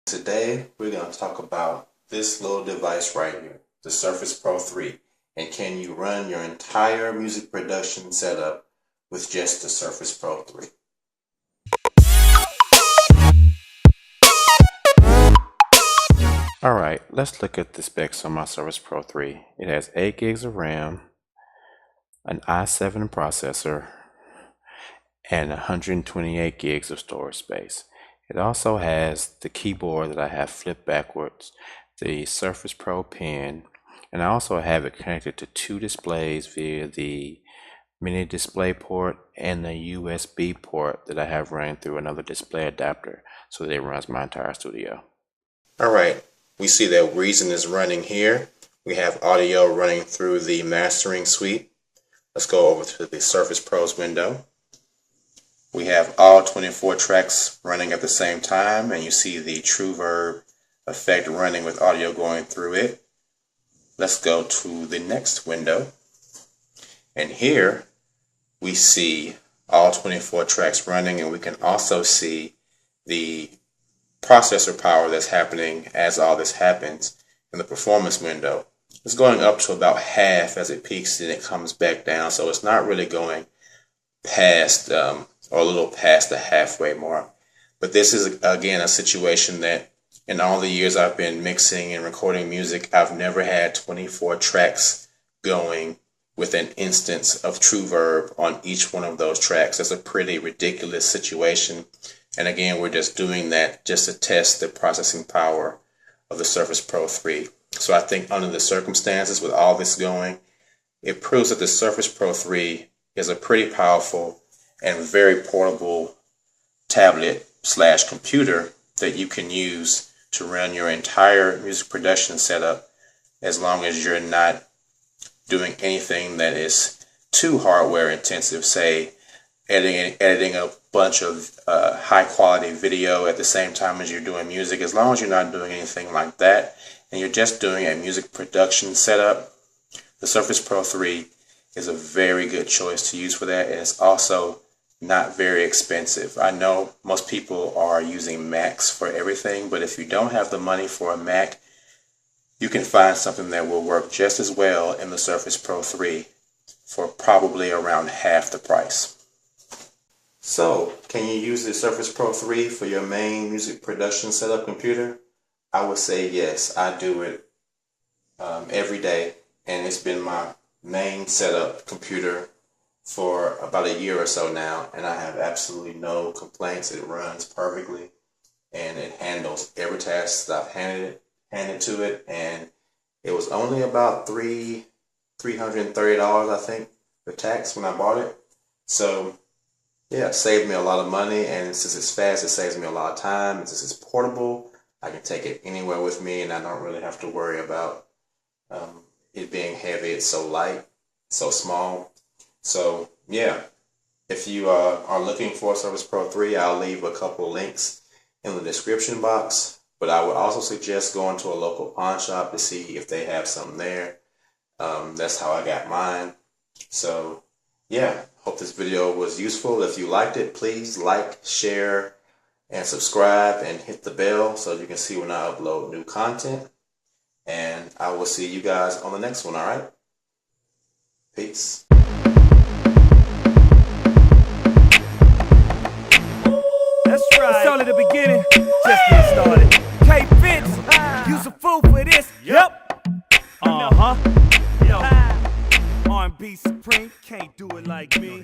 Today, we're going to talk about this little device right here, the Surface Pro 3, and can you run your entire music production setup with just the Surface Pro 3. Alright, let's look at the specs on my Surface Pro 3. It has 8 gigs of RAM, an i7 processor, and 128 gigs of storage space. It also has the keyboard that I have flipped backwards, the Surface Pro pen, and I also have it connected to 2 displays via the mini display port and the USB port that I have running through another display adapter so that it runs my entire studio. Alright, we see that Reason is running here. We have audio running through the mastering suite. Let's go over to the Surface Pro's window. We have all 24 tracks running at the same time, and you see the TrueVerb effect running with audio going through it. Let's go to the next window, and here we see all 24 tracks running, and we can also see the processor power that's happening as all this happens in the performance window. It's going up to about half as it peaks and it comes back down, so it's not really going past or a little past the halfway mark. But this is again a situation that in all the years I've been mixing and recording music, I've never had 24 tracks going with an instance of TrueVerb on each one of those tracks. That's a pretty ridiculous situation. And again, we're just doing that just to test the processing power of the Surface Pro 3. So I think under the circumstances with all this going, it proves that the Surface Pro 3 is a pretty powerful and very portable tablet / computer that you can use to run your entire music production setup as long as you're not doing anything that is too hardware intensive, say editing a bunch of high quality video at the same time as you're doing music. As long as you're not doing anything like that and you're just doing a music production setup, the Surface Pro 3 is a very good choice to use for that, and it's also not very expensive. I know most people are using Macs for everything, but if you don't have the money for a Mac, you can find something that will work just as well in the Surface Pro 3 for probably around half the price. So, can you use the Surface Pro 3 for your main music production setup computer? I would say yes. I do it every day, and it's been my main setup computer for about a year or so now, and I have absolutely no complaints. It runs perfectly, and it handles every task that I've handed to it, and it was only about $330, I think, for tax when I bought it. So yeah, it saved me a lot of money, and since it's fast, it saves me a lot of time, and since it's portable, I can take it anywhere with me, and I don't really have to worry about it being heavy. It's so light, so small. So yeah, if you are looking for Surface Pro 3, I'll leave a couple links in the description box, but I would also suggest going to a local pawn shop to see if they have some there. That's how I got mine. So yeah, hope this video was useful. If you liked it, please like, share, and subscribe, and hit the bell so you can see when I upload new content. And I will see you guys on the next one, alright? Peace. That's right. It's only the beginning. Just get started. K-Vince, use a fool for this. Yep. Yo. R&B Supreme, can't do it like me.